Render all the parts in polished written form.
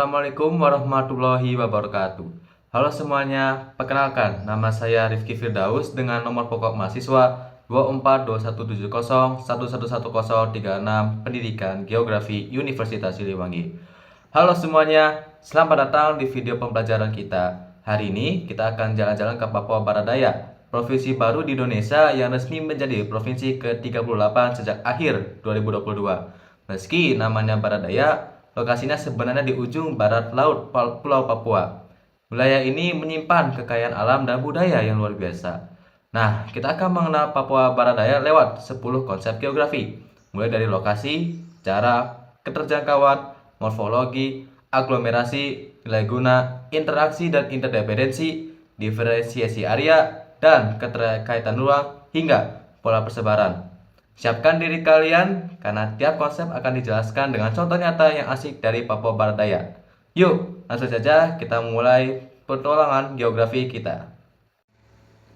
Assalamualaikum warahmatullahi wabarakatuh. Halo semuanya, perkenalkan nama saya Rifki Firdaus dengan nomor pokok mahasiswa 242170111036 Pendidikan Geografi Universitas Siliwangi. Halo semuanya, selamat datang di video pembelajaran kita. Hari ini kita akan jalan-jalan ke Papua Barat Daya, provinsi baru di Indonesia yang resmi menjadi provinsi ke-38 sejak akhir 2022. Meski namanya Barat Daya, lokasinya sebenarnya di ujung barat laut Pulau Papua. Wilayah ini menyimpan kekayaan alam dan budaya yang luar biasa. Nah, kita akan mengenal Papua Barat Daya lewat 10 konsep geografi, mulai dari lokasi, jarak, keterjangkauan, morfologi, aglomerasi, wilayah guna, interaksi dan interdependensi, diferensiasi area, dan keterkaitan ruang hingga pola persebaran. Siapkan diri kalian karena tiap konsep akan dijelaskan dengan contoh nyata yang asik dari Papua Barat Daya. Yuk, langsung saja kita mulai petualangan geografi kita.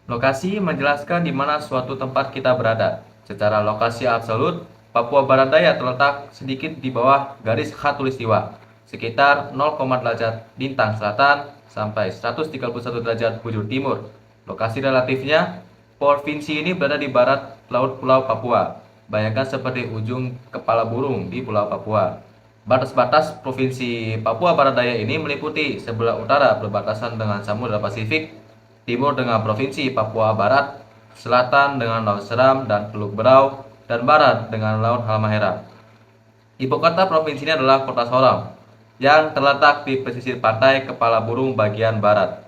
Lokasi menjelaskan di mana suatu tempat kita berada. Secara lokasi absolut, Papua Barat Daya terletak sedikit di bawah garis khatulistiwa, sekitar 0, derajat lintang selatan sampai 131 derajat bujur timur. Lokasi relatifnya, provinsi ini berada di barat laut Pulau Papua. Bayangkan seperti ujung kepala burung di Pulau Papua. Batas-batas provinsi Papua Barat Daya ini meliputi sebelah utara berbatasan dengan Samudra Pasifik, timur dengan provinsi Papua Barat, selatan dengan Laut Seram dan Teluk Berau, dan barat dengan Laut Halmahera. Ibu kota provinsi ini adalah Kota Sorong, yang terletak di pesisir pantai Kepala Burung bagian barat.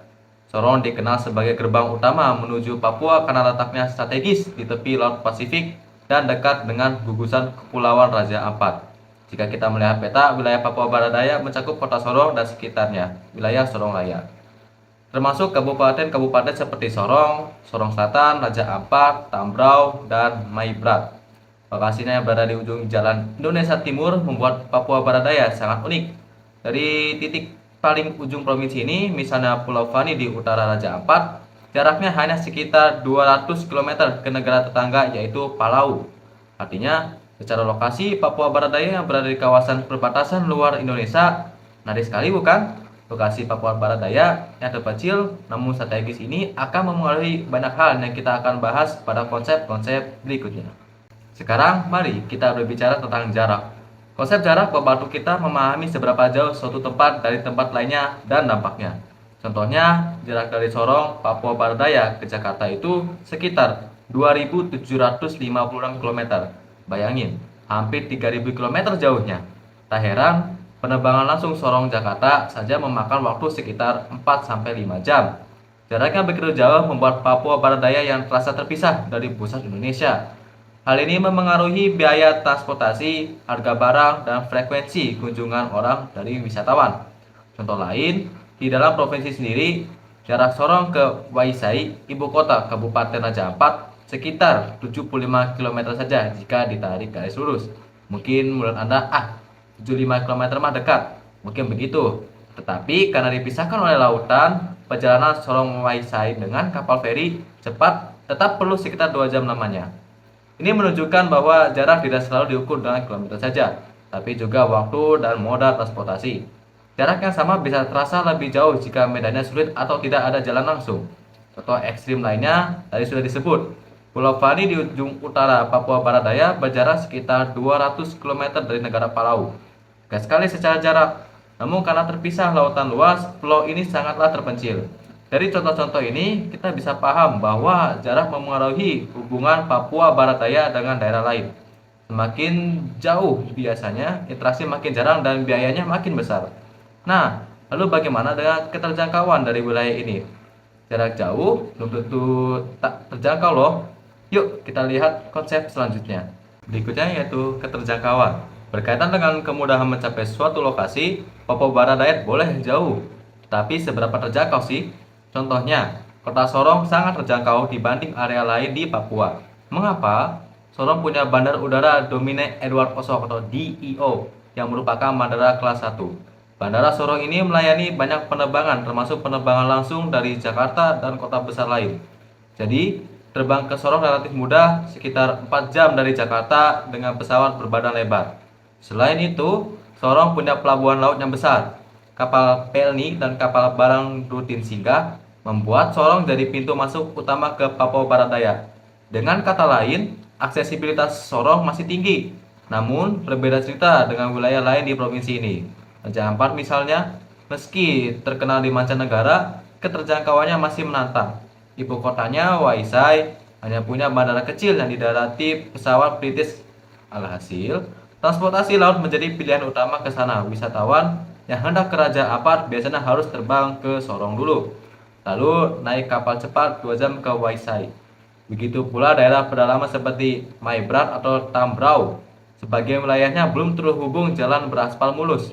Sorong dikenal sebagai gerbang utama menuju Papua karena letaknya strategis di tepi Laut Pasifik dan dekat dengan gugusan Kepulauan Raja Ampat. Jika kita melihat peta, wilayah Papua Barat Daya mencakup kota Sorong dan sekitarnya, wilayah Sorong Raya. Termasuk kabupaten-kabupaten seperti Sorong, Sorong Selatan, Raja Ampat, Tambrau, dan Maibrat. Lokasinya yang berada di ujung jalan Indonesia Timur membuat Papua Barat Daya sangat unik. Dari titik paling ujung provinsi ini, misalnya Pulau Fani di utara Raja Ampat, jaraknya hanya sekitar 200 km ke negara tetangga yaitu Palau. Artinya, secara lokasi Papua Barat Daya yang berada di kawasan perbatasan luar Indonesia. Menarik sekali bukan? Lokasi Papua Barat Daya yang terpencil namun strategis ini akan mempengaruhi banyak hal yang kita akan bahas pada konsep-konsep berikutnya. Sekarang mari kita berbicara tentang jarak. Konsep jarak membantu kita memahami seberapa jauh suatu tempat dari tempat lainnya dan dampaknya. Contohnya, jarak dari Sorong, Papua Barat Daya ke Jakarta itu sekitar 2.756 km. Bayangin, hampir 3.000 km jauhnya. Tak heran, penerbangan langsung Sorong-Jakarta saja memakan waktu sekitar 4-5 jam. Jarak yang begitu jauh membuat Papua Barat Daya yang terasa terpisah dari pusat Indonesia. Hal ini memengaruhi biaya transportasi, harga barang, dan frekuensi kunjungan orang dari wisatawan. Contoh lain, di dalam provinsi sendiri, jarak Sorong ke Waisai, ibu kota Kabupaten Raja Ampat, sekitar 75 km saja jika ditarik garis lurus. Mungkin menurut Anda, 75 km mah dekat. Mungkin begitu. Tetapi karena dipisahkan oleh lautan, perjalanan Sorong Waisai dengan kapal feri cepat tetap perlu sekitar 2 jam lamanya. Ini menunjukkan bahwa jarak tidak selalu diukur dengan kilometer saja, tapi juga waktu dan moda transportasi. Jarak yang sama bisa terasa lebih jauh jika medannya sulit atau tidak ada jalan langsung. Contoh ekstrim lainnya tadi sudah disebut. Pulau Fani di ujung utara Papua Barat Daya berjarak sekitar 200 km dari negara Palau. Gak sekali secara jarak, namun karena terpisah lautan luas, pulau ini sangatlah terpencil. Dari contoh-contoh ini, kita bisa paham bahwa jarak memengaruhi hubungan Papua Barat Daya dengan daerah lain. Semakin jauh biasanya, interaksi makin jarang dan biayanya makin besar. Nah, lalu bagaimana dengan keterjangkauan dari wilayah ini? Jarak jauh belum tentu tak terjangkau loh. Yuk kita lihat konsep selanjutnya. Berikutnya yaitu keterjangkauan. Berkaitan dengan kemudahan mencapai suatu lokasi, Papua Barat Daya boleh jauh. Tapi seberapa terjangkau sih? Contohnya, kota Sorong sangat terjangkau dibanding area lain di Papua. Mengapa? Sorong punya Bandar Udara Domine Edward Osok atau DEO yang merupakan bandara kelas 1. Bandara Sorong ini melayani banyak penerbangan termasuk penerbangan langsung dari Jakarta dan kota besar lain. Jadi, terbang ke Sorong relatif mudah, sekitar 4 jam dari Jakarta dengan pesawat berbadan lebar. Selain itu, Sorong punya pelabuhan laut yang besar. kapal pelni, dan kapal barang rutin singgah, membuat Sorong jadi pintu masuk utama ke Papua Barat Daya. Dengan kata lain, aksesibilitas Sorong masih tinggi, namun berbeda cerita dengan wilayah lain di provinsi ini. Raja Ampat misalnya, meski terkenal di mancanegara, keterjangkauannya masih menantang. Ibu kotanya, Waisai, hanya punya bandara kecil yang didarati pesawat British. Alhasil, transportasi laut menjadi pilihan utama ke sana. Wisatawan yang hendak ke Raja Ampat biasanya harus terbang ke Sorong dulu, lalu naik kapal cepat 2 jam ke Waisai. Begitu pula daerah pedalaman seperti Maibrat atau Tambrau. Sebagian wilayahnya belum terhubung jalan beraspal mulus.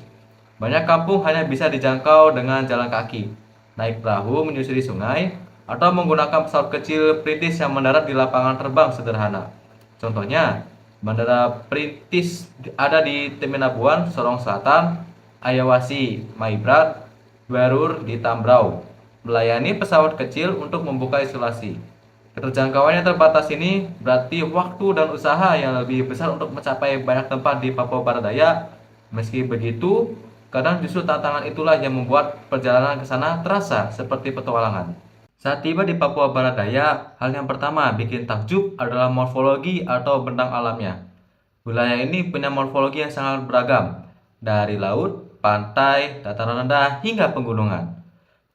Banyak kampung hanya bisa dijangkau dengan jalan kaki, naik perahu menyusuri sungai, atau menggunakan pesawat kecil perintis yang mendarat di lapangan terbang sederhana. Contohnya, Bandara Perintis ada di Temenabuan, Sorong Selatan, Ayawasi, Maibrat, Werur di Tambrau, melayani pesawat kecil untuk membuka isolasi. Keterjangkauannya terbatas ini berarti waktu dan usaha yang lebih besar untuk mencapai banyak tempat di Papua Barat Daya. Meski begitu, kadang justru tantangan itulah yang membuat perjalanan ke sana terasa seperti petualangan. Saat tiba di Papua Barat Daya, hal yang pertama bikin takjub adalah morfologi atau bentang alamnya. Wilayah ini punya morfologi yang sangat beragam, dari laut, pantai, dataran rendah, hingga pegunungan.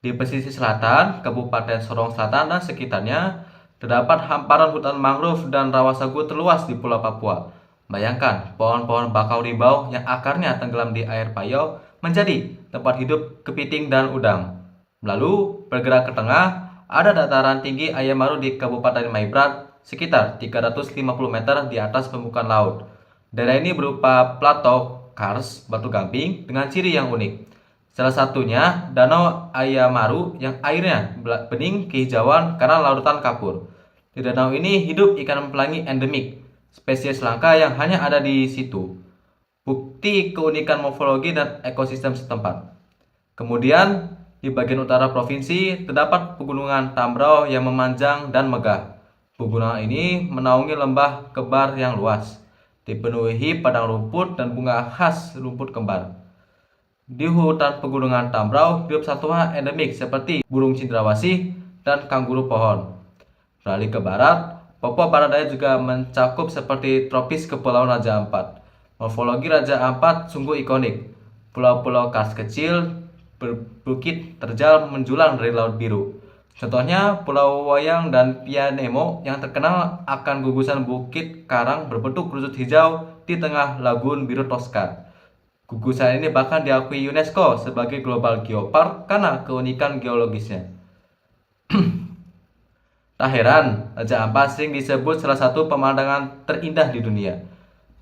Di pesisir selatan, Kabupaten Sorong Selatan dan sekitarnya, terdapat hamparan hutan mangrove dan rawa sagu terluas di Pulau Papua. Bayangkan, pohon-pohon bakau ribau yang akarnya tenggelam di air payau menjadi tempat hidup kepiting dan udang. Lalu, bergerak ke tengah, ada dataran tinggi Ayamaru di Kabupaten Maibrat, sekitar 350 meter di atas permukaan laut. Daerah ini berupa plato kars batu gamping dengan ciri yang unik. Salah satunya Danau Ayamaru yang airnya bening kehijauan karena larutan kapur. Di danau ini hidup ikan pelangi endemik, spesies langka yang hanya ada di situ. Bukti keunikan morfologi dan ekosistem setempat. Kemudian, di bagian utara provinsi terdapat pegunungan Tambrau yang memanjang dan megah. Pegunungan ini menaungi lembah kembar yang luas, dipenuhi padang rumput dan bunga khas rumput kembar. Di hutan pegunungan Tambrau hidup satwa endemik seperti burung cendrawasih dan kanguru pohon. Beralih ke barat, Papua Barat Daya juga mencakup seperti tropis Kepulauan Raja Ampat. Morfologi Raja Ampat sungguh ikonik. Pulau-pulau kars kecil, berbukit terjal menjulang dari laut biru. Contohnya Pulau Wayang dan Pianemo yang terkenal akan gugusan bukit karang berbentuk kerucut hijau di tengah lagun biru Tosca. Gugusan ini bahkan diakui UNESCO sebagai Global Geopark karena keunikan geologisnya. Tak heran, Raja Ampat sering disebut salah satu pemandangan terindah di dunia.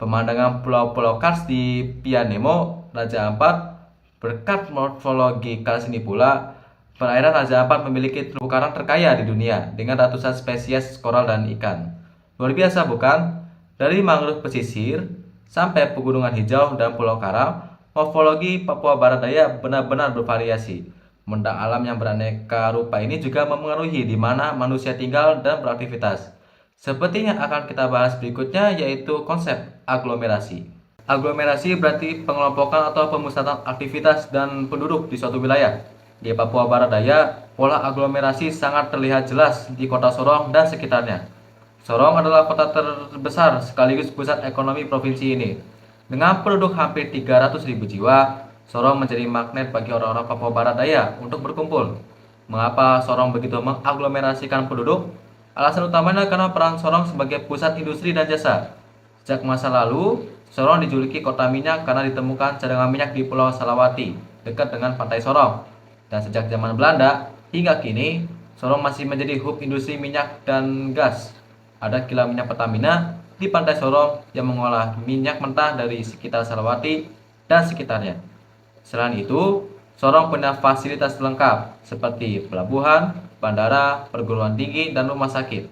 Pemandangan pulau-pulau kars di Pianemo, Raja Ampat, berkat morfologi kars ini pula, perairan Raja Ampat memiliki terumbu karang terkaya di dunia dengan ratusan spesies koral dan ikan. Luar biasa bukan? Dari mangrove pesisir sampai pegunungan hijau dan pulau karang, morfologi Papua Barat Daya benar-benar bervariasi. Bentang alam yang beraneka rupa ini juga mempengaruhi di mana manusia tinggal dan beraktivitas. Seperti yang akan kita bahas berikutnya, yaitu konsep aglomerasi. Aglomerasi berarti pengelompokan atau pemusatan aktivitas dan penduduk di suatu wilayah. Di Papua Barat Daya, pola aglomerasi sangat terlihat jelas di kota Sorong dan sekitarnya. Sorong adalah kota terbesar sekaligus pusat ekonomi provinsi ini. Dengan penduduk hampir 300.000 jiwa, Sorong menjadi magnet bagi orang-orang Papua Barat Daya untuk berkumpul. Mengapa Sorong begitu mengaglomerasikan penduduk? Alasan utamanya karena peran Sorong sebagai pusat industri dan jasa. Sejak masa lalu, Sorong dijuluki kota minyak karena ditemukan cadangan minyak di Pulau Salawati, dekat dengan pantai Sorong. Dan sejak zaman Belanda, hingga kini, Sorong masih menjadi hub industri minyak dan gas. Ada kilang minyak Pertamina di pantai Sorong yang mengolah minyak mentah dari sekitar Salawati dan sekitarnya. Selain itu, Sorong punya fasilitas lengkap seperti pelabuhan, bandara, perguruan tinggi, dan rumah sakit,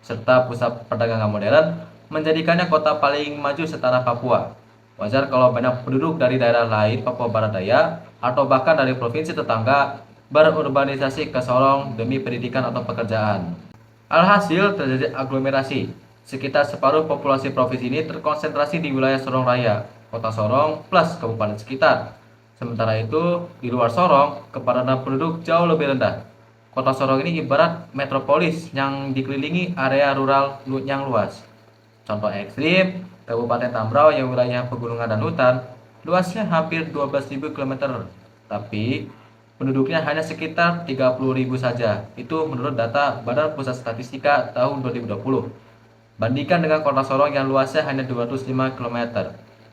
serta pusat perdagangan modern, menjadikannya kota paling maju setara Papua. Wajar kalau banyak penduduk dari daerah lain Papua Barat Daya atau bahkan dari provinsi tetangga berurbanisasi ke Sorong demi pendidikan atau pekerjaan. Alhasil terjadi aglomerasi. Sekitar separuh populasi provinsi ini terkonsentrasi di wilayah Sorong Raya, kota Sorong plus kabupaten sekitar. Sementara itu, di luar Sorong, kepadatan penduduk jauh lebih rendah. Kota Sorong ini ibarat metropolis yang dikelilingi area rural yang luas. Contoh ekstrim, Kabupaten Tambrau yang wilayah pegunungan dan hutan, luasnya hampir 12.000 km, tapi penduduknya hanya sekitar 30.000 saja. Itu menurut data Badan Pusat Statistika tahun 2020. Bandingkan dengan Kota Sorong yang luasnya hanya 205 km,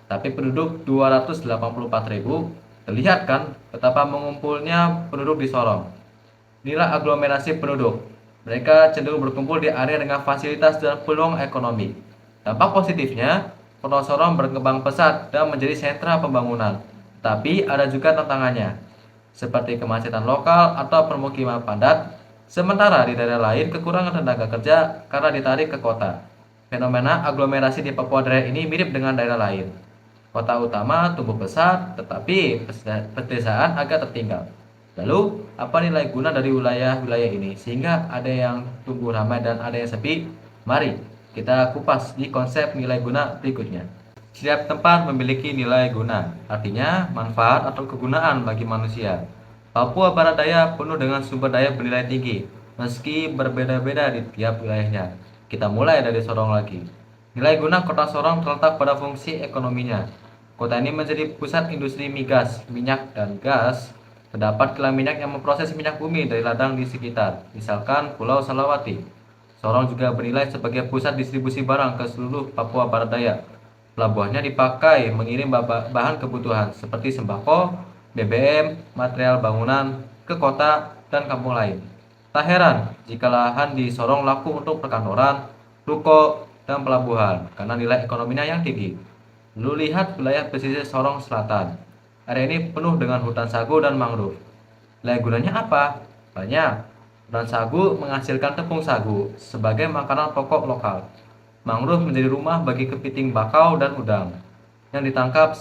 tapi penduduk 284.000, terlihat kan betapa mengumpulnya penduduk di Sorong. Inilah aglomerasi penduduk. Mereka cenderung berkumpul di area dengan fasilitas dan peluang ekonomi. Dampak positifnya, Kota Sorong berkembang pesat dan menjadi sentra pembangunan. Tapi ada juga tantangannya, seperti kemacetan lokal atau permukiman padat, sementara di daerah lain kekurangan tenaga kerja karena ditarik ke kota. Fenomena aglomerasi di Papua daerah ini mirip dengan daerah lain. Kota utama tumbuh pesat, tetapi pedesaan agak tertinggal. Lalu, apa nilai guna dari wilayah-wilayah ini sehingga ada yang tumbuh ramai dan ada yang sepi? Mari kita kupas di konsep nilai guna berikutnya. Setiap tempat memiliki nilai guna, artinya manfaat atau kegunaan bagi manusia. Papua Barat Daya penuh dengan sumber daya bernilai tinggi, meski berbeda-beda di tiap wilayahnya. Kita mulai dari Sorong lagi. Nilai guna Kota Sorong terletak pada fungsi ekonominya. Kota ini menjadi pusat industri migas, minyak, dan gas. Terdapat kilang minyak yang memproses minyak bumi dari ladang di sekitar, misalkan Pulau Salawati. Sorong juga bernilai sebagai pusat distribusi barang ke seluruh Papua Barat Daya. Pelabuhannya dipakai mengirim bahan kebutuhan seperti sembako, BBM, material bangunan ke kota dan kampung lain. Tak heran jika lahan di Sorong laku untuk perkantoran, ruko, dan pelabuhan karena nilai ekonominya yang tinggi. Lalu lihat wilayah pesisir Sorong Selatan. Area ini penuh dengan hutan sagu dan mangrove. Nilai gunanya apa? Banyak. Hutan sagu menghasilkan tepung sagu sebagai makanan pokok lokal. Mangrove menjadi rumah bagi kepiting bakau dan udang yang ditangkap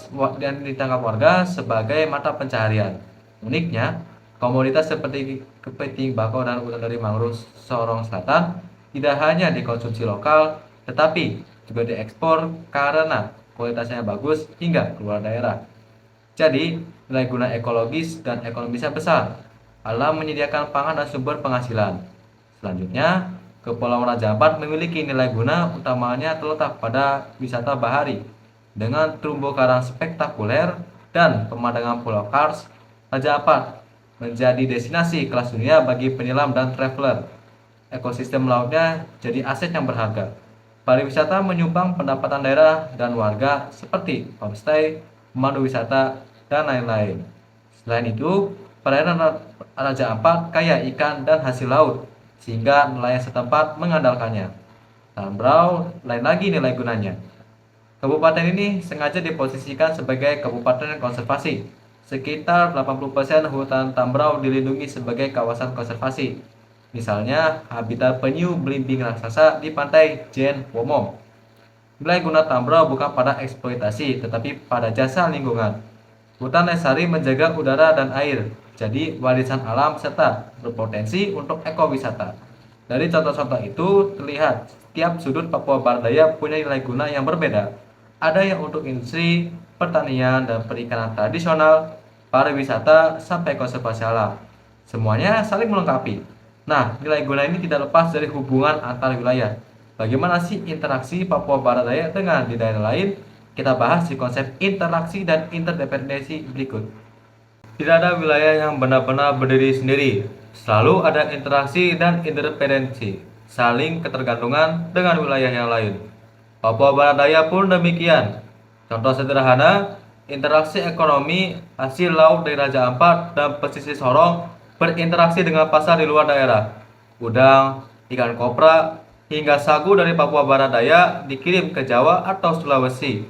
warga sebagai mata pencaharian. Uniknya, komoditas seperti kepiting bakau dan udang dari mangrove Sorong Selatan tidak hanya dikonsumsi lokal, tetapi juga diekspor karena kualitasnya bagus hingga keluar daerah. Jadi, nilai guna ekologis dan ekonomisnya besar. Alam menyediakan pangan dan sumber penghasilan. Selanjutnya, Kepulauan Raja Ampat memiliki nilai guna utamanya terletak pada wisata bahari. Dengan terumbu karang spektakuler dan pemandangan Pulau Kars, Raja Ampat menjadi destinasi kelas dunia bagi penyelam dan traveler. Ekosistem lautnya jadi aset yang berharga. Pariwisata menyumbang pendapatan daerah dan warga seperti homestay, pemandu wisata, dan lain-lain. Selain itu, perairan Raja Ampat kaya ikan dan hasil laut, sehingga nelayan setempat mengandalkannya. Tambrau lain lagi nilai gunanya. Kabupaten ini sengaja diposisikan sebagai kabupaten konservasi. Sekitar 80% hutan Tambrau dilindungi sebagai kawasan konservasi. Misalnya, habitat penyu belimbing raksasa di pantai Jen Womong. Nilai guna Tambrau bukan pada eksploitasi, tetapi pada jasa lingkungan. Hutan lestari menjaga udara dan air, jadi warisan alam serta berpotensi untuk ekowisata. Dari contoh-contoh itu terlihat setiap sudut Papua Barat Daya punya nilai guna yang berbeda. Ada yang untuk industri, pertanian, dan perikanan tradisional, pariwisata, sampai konservasi alam. Semuanya saling melengkapi. Nah, nilai guna ini tidak lepas dari hubungan antar wilayah. Bagaimana sih interaksi Papua Barat Daya dengan di daerah lain? Kita bahas di konsep interaksi dan interdependensi berikut. Tidak ada wilayah yang benar-benar berdiri sendiri. Selalu ada interaksi dan interdependensi, saling ketergantungan dengan wilayah yang lain. Papua Barat Daya pun demikian. Contoh sederhana, interaksi ekonomi hasil laut dari Raja Ampat dan pesisir Sorong berinteraksi dengan pasar di luar daerah. Udang, ikan kopra, hingga sagu dari Papua Barat Daya dikirim ke Jawa atau Sulawesi,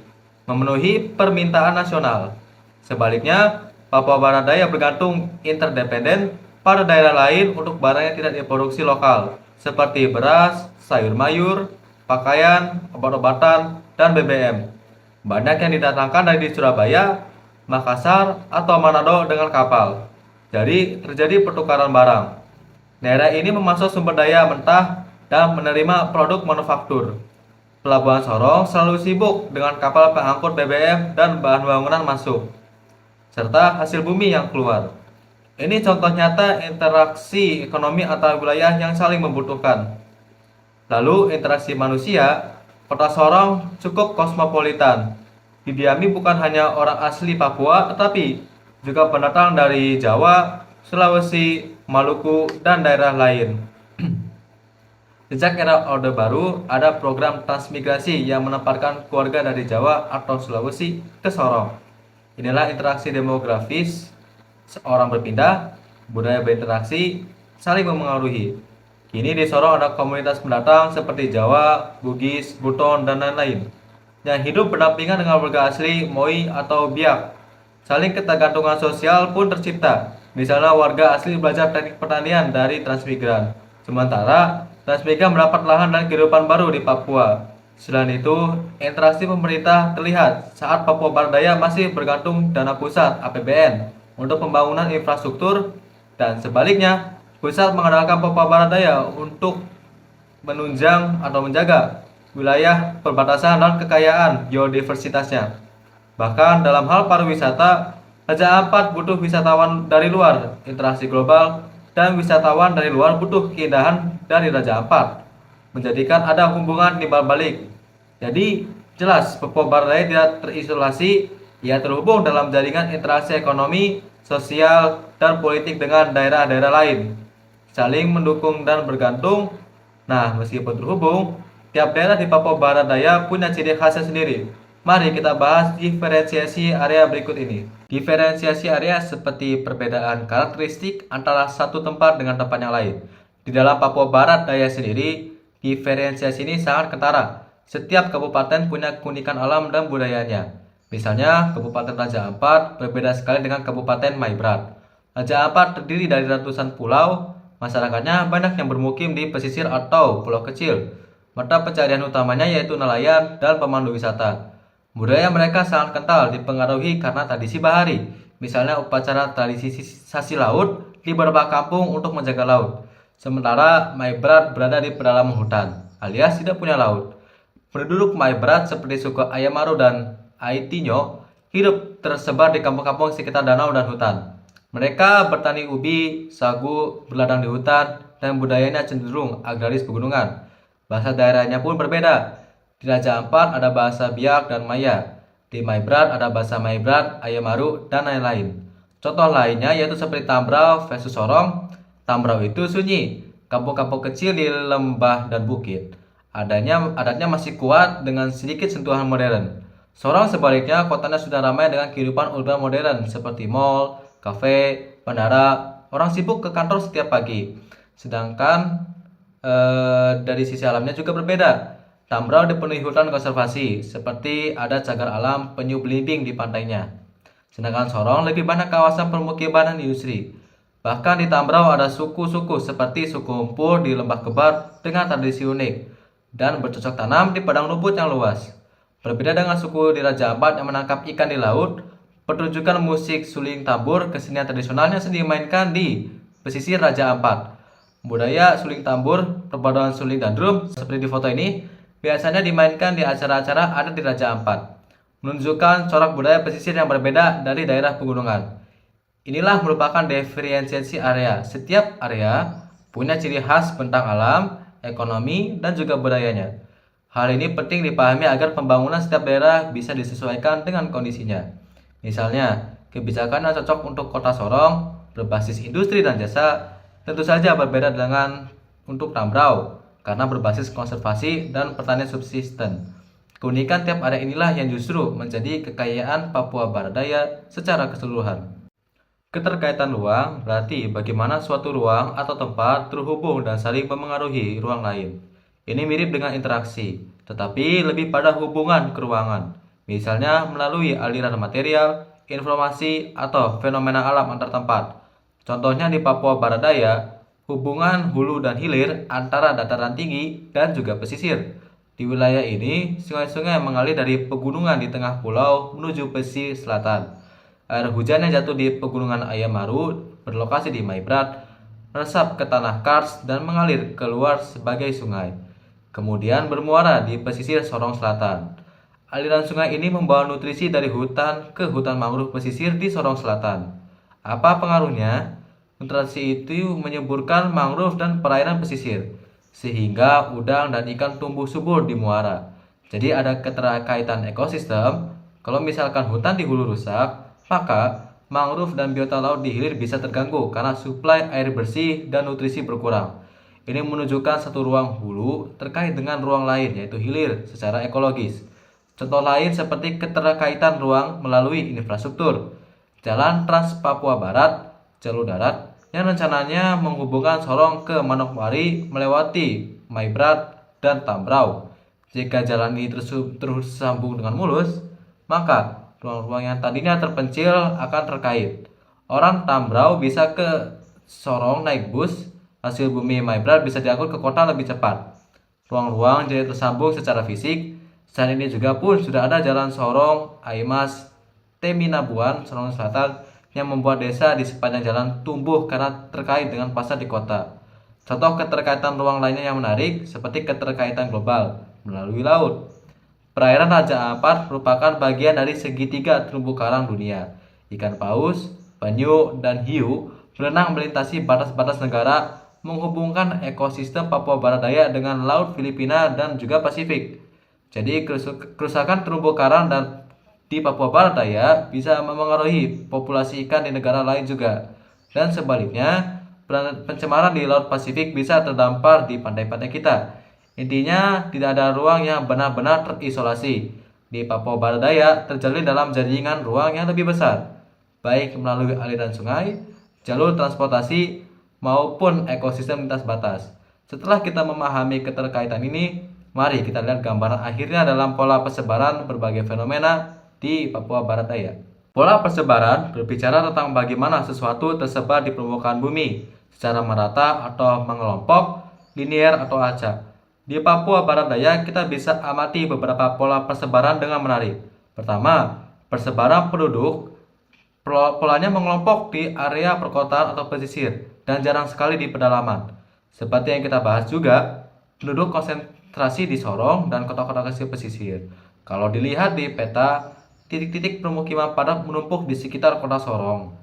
memenuhi permintaan nasional. Sebaliknya, Papua Barat Daya bergantung interdependen pada daerah lain untuk barang yang tidak diproduksi lokal, seperti beras, sayur mayur, pakaian, obat-obatan, dan BBM. Banyak yang didatangkan dari Surabaya, Makassar, atau Manado dengan kapal. Jadi, terjadi pertukaran barang. Daerah ini memasuk sumber daya mentah dan menerima produk manufaktur. Pelabuhan Sorong selalu sibuk dengan kapal pengangkut BBM dan bahan bangunan masuk. serta hasil bumi yang keluar. Ini contoh nyata interaksi ekonomi antar wilayah yang saling membutuhkan. Lalu interaksi manusia, Kota Sorong cukup kosmopolitan. Didiami bukan hanya orang asli Papua, tetapi juga pendatang dari Jawa, Sulawesi, Maluku, dan daerah lain. Sejak era Orde Baru, ada program transmigrasi yang menempatkan keluarga dari Jawa atau Sulawesi ke Sorong. Inilah interaksi demografis, seorang berpindah, budaya berinteraksi, saling memengaruhi. Kini di Sorong ada komunitas pendatang seperti Jawa, Bugis, Buton, dan lain-lain yang hidup berdampingan dengan warga asli Moi atau Biak. Saling ketergantungan sosial pun tercipta. Misalnya warga asli belajar teknik pertanian dari transmigran, sementara transmigran mendapat lahan dan kehidupan baru di Papua. Selain itu, interaksi pemerintah terlihat saat Papua Barat Daya masih bergantung dana pusat APBN untuk pembangunan infrastruktur, dan sebaliknya, pusat mengandalkan Papua Barat Daya untuk menunjang atau menjaga wilayah perbatasan dan kekayaan biodiversitasnya. Bahkan dalam hal pariwisata, Raja Ampat butuh wisatawan dari luar, interaksi global, dan wisatawan dari luar butuh keindahan dari Raja Ampat, menjadikan ada hubungan timbal balik. Jadi jelas Papua Barat Daya tidak terisolasi, ia terhubung dalam jaringan interaksi ekonomi, sosial, dan politik dengan daerah-daerah lain, saling mendukung dan bergantung. Nah, meskipun terhubung, tiap daerah di Papua Barat Daya punya ciri khasnya sendiri. Mari kita bahas diferensiasi area berikut ini. Diferensiasi area seperti perbedaan karakteristik antara satu tempat dengan tempat yang lain. Di dalam Papua Barat Daya sendiri, diferensiasi ini sangat kentara. Setiap kabupaten punya keunikan alam dan budayanya. Misalnya, Kabupaten Raja Ampat berbeda sekali dengan Kabupaten Maibrat. Raja Ampat terdiri dari ratusan pulau, masyarakatnya banyak yang bermukim di pesisir atau pulau kecil. Mata pencarian utamanya yaitu nelayan dan pemandu wisata. Budaya mereka sangat kental dipengaruhi karena tradisi bahari, misalnya upacara tradisi sasi laut di beberapa kampung untuk menjaga laut. Sementara Maibrat berada di pedalaman hutan, alias tidak punya laut. Penduduk Maibrat seperti suku Ayamaru dan Aitinyo hidup tersebar di kampung-kampung sekitar danau dan hutan. Mereka bertani ubi, sagu, berladang di hutan, dan budayanya cenderung agraris pegunungan. Bahasa daerahnya pun berbeda. Di Raja Ampat ada bahasa Biak dan Maya. Di Maibrat ada bahasa Maibrat, Ayamaru, dan lain-lain. Contoh lainnya yaitu seperti Tambrau versus Sorong. Tambrau itu sunyi, kampung-kampung kecil di lembah dan bukit. Adatnya masih kuat dengan sedikit sentuhan modern. Sorong sebaliknya, kotanya sudah ramai dengan kehidupan urban modern seperti mall, kafe, bandara. Orang sibuk ke kantor setiap pagi. Sedangkan dari sisi alamnya juga berbeda. Tambrau dipenuhi hutan konservasi, seperti ada cagar alam penyu belimbing di pantainya. Sedangkan Sorong lebih banyak kawasan permukiman dan industri. Bahkan di Tambrau ada suku-suku seperti suku Empur di Lembah Kebar dengan tradisi unik dan bercocok tanam di padang rumput yang luas. Berbeda dengan suku di Raja Ampat yang menangkap ikan di laut, pertunjukan musik suling tambur kesenian tradisionalnya sendiri dimainkan di pesisir Raja Ampat. Budaya suling tambur, perpaduan suling dan drum seperti di foto ini biasanya dimainkan di acara-acara adat di Raja Ampat, menunjukkan corak budaya pesisir yang berbeda dari daerah pegunungan. Inilah merupakan diferensiasi area. Setiap area punya ciri khas bentang alam, ekonomi, dan juga budayanya. Hal ini penting dipahami agar pembangunan setiap daerah bisa disesuaikan dengan kondisinya. Misalnya, kebijakan yang cocok untuk kota Sorong berbasis industri dan jasa tentu saja berbeda dengan untuk Tambrau karena berbasis konservasi dan pertanian subsisten. Keunikan tiap area inilah yang justru menjadi kekayaan Papua Barat Daya secara keseluruhan. Keterkaitan ruang berarti bagaimana suatu ruang atau tempat terhubung dan saling memengaruhi ruang lain. Ini mirip dengan interaksi, tetapi lebih pada hubungan keruangan. Misalnya melalui aliran material, informasi, atau fenomena alam antar tempat. Contohnya di Papua Barat Daya, hubungan hulu dan hilir antara dataran tinggi dan juga pesisir. Di wilayah ini, sungai-sungai mengalir dari pegunungan di tengah pulau menuju pesisir selatan. Air hujan yang jatuh di pegunungan Ayamaru berlokasi di Maibrat, meresap ke tanah kars dan mengalir keluar sebagai sungai. Kemudian bermuara di pesisir Sorong Selatan. Aliran sungai ini membawa nutrisi dari hutan ke hutan mangrove pesisir di Sorong Selatan. Apa pengaruhnya? Nutrisi itu menyuburkan mangrove dan perairan pesisir, sehingga udang dan ikan tumbuh subur di muara. Jadi ada keterkaitan ekosistem. Kalau misalkan hutan di hulu rusak, maka mangrove dan biota laut di hilir bisa terganggu karena suplai air bersih dan nutrisi berkurang. Ini menunjukkan satu ruang hulu terkait dengan ruang lain, yaitu hilir secara ekologis. Contoh lain seperti keterkaitan ruang melalui infrastruktur. Jalan Trans Papua Barat, jalur darat, yang rencananya menghubungkan Sorong ke Manokwari melewati Maibrat dan Tambrau. Jika jalan ini tersambung dengan mulus, maka ruang-ruang yang tadinya terpencil akan terkait. Orang Tambrau bisa ke Sorong naik bus, hasil bumi Maibrat bisa diangkut ke kota lebih cepat. Ruang-ruang jadi tersambung secara fisik. Saat ini juga pun sudah ada jalan Sorong, Aimas, Teminabuan, Sorong Selatan yang membuat desa di sepanjang jalan tumbuh karena terkait dengan pasar di kota. Contoh keterkaitan ruang lainnya yang menarik seperti keterkaitan global melalui laut. Perairan Raja Ampat merupakan bagian dari segitiga terumbu karang dunia. Ikan paus, penyu, dan hiu berenang melintasi batas-batas negara menghubungkan ekosistem Papua Barat Daya dengan Laut Filipina dan juga Pasifik. Jadi kerusakan terumbu karang dan di Papua Barat Daya bisa memengaruhi populasi ikan di negara lain juga. Dan sebaliknya, pencemaran di Laut Pasifik bisa terdampar di pantai-pantai kita. Intinya, tidak ada ruang yang benar-benar terisolasi. Di Papua Barat Daya terjalin dalam jaringan ruang yang lebih besar, baik melalui aliran sungai, jalur transportasi, maupun ekosistem lintas batas. Setelah kita memahami keterkaitan ini, mari kita lihat gambaran akhirnya dalam pola persebaran berbagai fenomena di Papua Barat Daya. Pola persebaran berbicara tentang bagaimana sesuatu tersebar di permukaan bumi secara merata atau mengelompok, linier atau acak. Di Papua Barat Daya kita bisa amati beberapa pola persebaran dengan menarik. Pertama, persebaran penduduk. Polanya mengelompok di area perkotaan atau pesisir dan jarang sekali di pedalaman. Seperti yang kita bahas juga, penduduk konsentrasi di Sorong dan kota-kota kecil pesisir. Kalau dilihat di peta, titik-titik permukiman padat menumpuk di sekitar kota Sorong.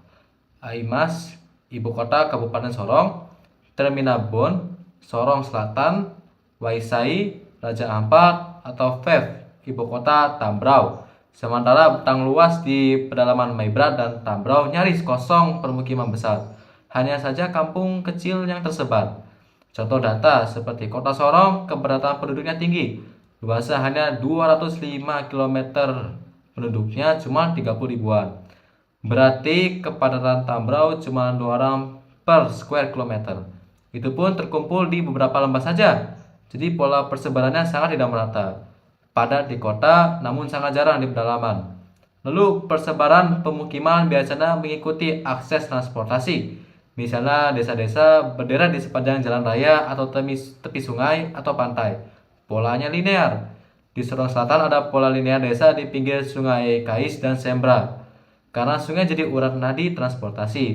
Aimas, ibu kota Kabupaten Sorong, Terminabon, Sorong Selatan, Waisai, Raja Ampat, atau Fev, ibu kota Tambrau. Sementara betang luas di pedalaman Maibrat dan Tambrau nyaris kosong permukiman besar. Hanya saja kampung kecil yang tersebar. Contoh data seperti kota Sorong, kepadatan penduduknya tinggi. Luasnya hanya 205 km, penduduknya cuma 30 ribuan. Berarti kepadatan Tambrau cuma 2 orang per square kilometer. Itu pun terkumpul di beberapa lembah saja. Jadi pola persebarannya sangat tidak merata. Padat di kota namun sangat jarang di pedalaman. Lalu persebaran pemukiman biasanya mengikuti akses transportasi. Misalnya desa-desa berderet di sepanjang jalan raya atau tepi sungai atau pantai. Polanya linear. Di Sorong Selatan ada pola linear desa di pinggir sungai Kais dan Sembra. Karena sungai jadi urat nadi transportasi.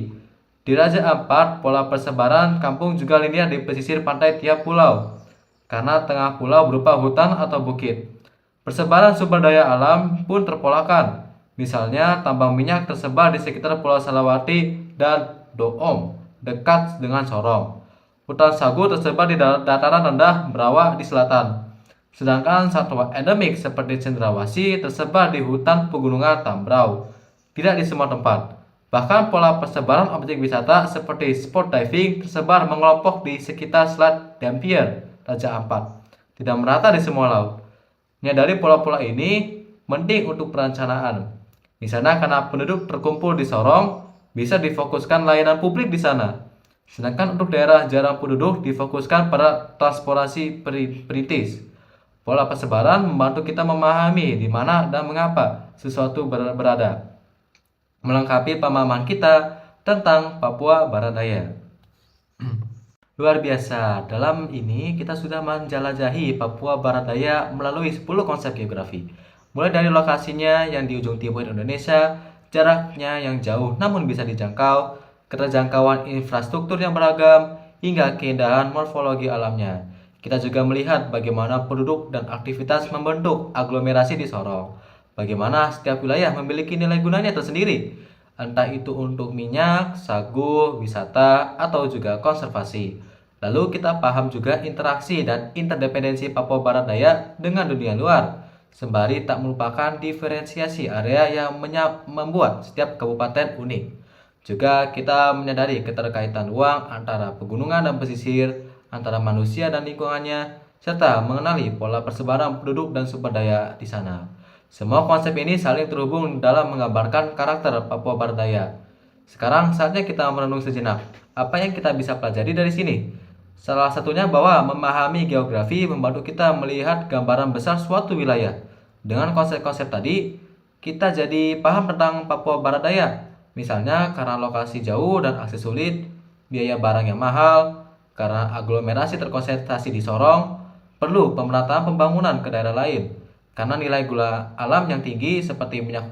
Di Raja Ampat, pola persebaran kampung juga linear di pesisir pantai tiap pulau. Karena tengah pulau berupa hutan atau bukit. Persebaran sumber daya alam pun terpolakan. Misalnya tambang minyak tersebar di sekitar Pulau Salawati dan Doom dekat dengan Sorong. Hutan sagu tersebar di dataran rendah Merawa di selatan. Sedangkan satwa endemik seperti cendrawasih tersebar di hutan pegunungan Tambrau. Tidak di semua tempat. Bahkan pola persebaran objek wisata seperti sport diving tersebar mengelompok di sekitar Selat Dampier, Raja Ampat. Tidak merata di semua laut. Menyadari pola-pola ini penting untuk perencanaan. Misalnya karena penduduk terkumpul di Sorong, bisa difokuskan layanan publik di sana. Sedangkan untuk daerah jarang penduduk difokuskan pada transportasi perintis. Pola persebaran membantu kita memahami di mana dan mengapa sesuatu berada. Melengkapi pemahaman kita tentang Papua Barat Daya. Luar biasa, dalam ini kita sudah menjelajahi Papua Barat Daya melalui 10 konsep geografi. Mulai dari lokasinya yang di ujung timur Indonesia, jaraknya yang jauh namun bisa dijangkau, keterjangkauan infrastruktur yang beragam, hingga keindahan morfologi alamnya. Kita juga melihat bagaimana penduduk dan aktivitas membentuk aglomerasi di Sorong. Bagaimana setiap wilayah memiliki nilai gunanya tersendiri, entah itu untuk minyak, sagu, wisata, atau juga konservasi. Lalu kita paham juga interaksi dan interdependensi Papua Barat Daya dengan dunia luar, sembari tak melupakan diferensiasi area yang membuat setiap kabupaten unik. Juga kita menyadari keterkaitan ruang antara pegunungan dan pesisir, antara manusia dan lingkungannya, serta mengenali pola persebaran penduduk dan sumber daya di sana. Semua konsep ini saling terhubung dalam menggambarkan karakter Papua Barat Daya. Sekarang saatnya kita merenung sejenak. Apa yang kita bisa pelajari dari sini? Salah satunya bahwa memahami geografi membantu kita melihat gambaran besar suatu wilayah. Dengan konsep-konsep tadi, kita jadi paham tentang Papua Barat Daya. Misalnya karena lokasi jauh dan akses sulit, biaya barang yang mahal, karena aglomerasi terkonsentrasi di Sorong, perlu pemerataan pembangunan ke daerah lain. Karena nilai gula alam yang tinggi seperti minyak,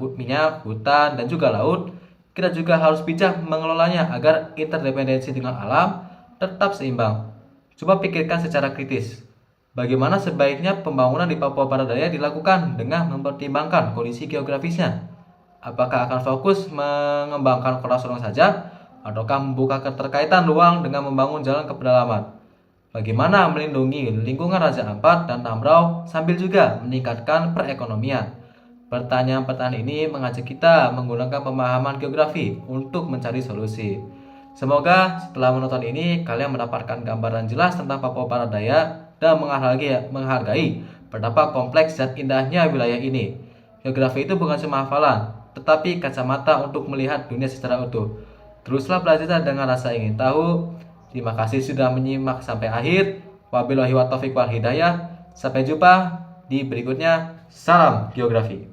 hutan, dan juga laut, kita juga harus bijak mengelolanya agar interdependensi dengan alam tetap seimbang. Coba pikirkan secara kritis, bagaimana sebaiknya pembangunan di Papua Barat Daya dilakukan dengan mempertimbangkan kondisi geografisnya? Apakah akan fokus mengembangkan kota Sorong saja, ataukah membuka keterkaitan ruang dengan membangun jalan ke pedalaman? Bagaimana melindungi lingkungan Raja Ampat dan Tambrau sambil juga meningkatkan perekonomian? Pertanyaan-pertanyaan ini mengajak kita menggunakan pemahaman geografi untuk mencari solusi. Semoga setelah menonton ini kalian mendapatkan gambaran jelas tentang Papua Barat Daya dan menghargai betapa kompleks dan indahnya wilayah ini. Geografi itu bukan cuma hafalan, tetapi kacamata untuk melihat dunia secara utuh. Teruslah belajar dengan rasa ingin tahu. Terima kasih sudah menyimak sampai akhir. Wabillahi wa taufiq wal hidayah. Sampai jumpa di berikutnya. Salam geografi.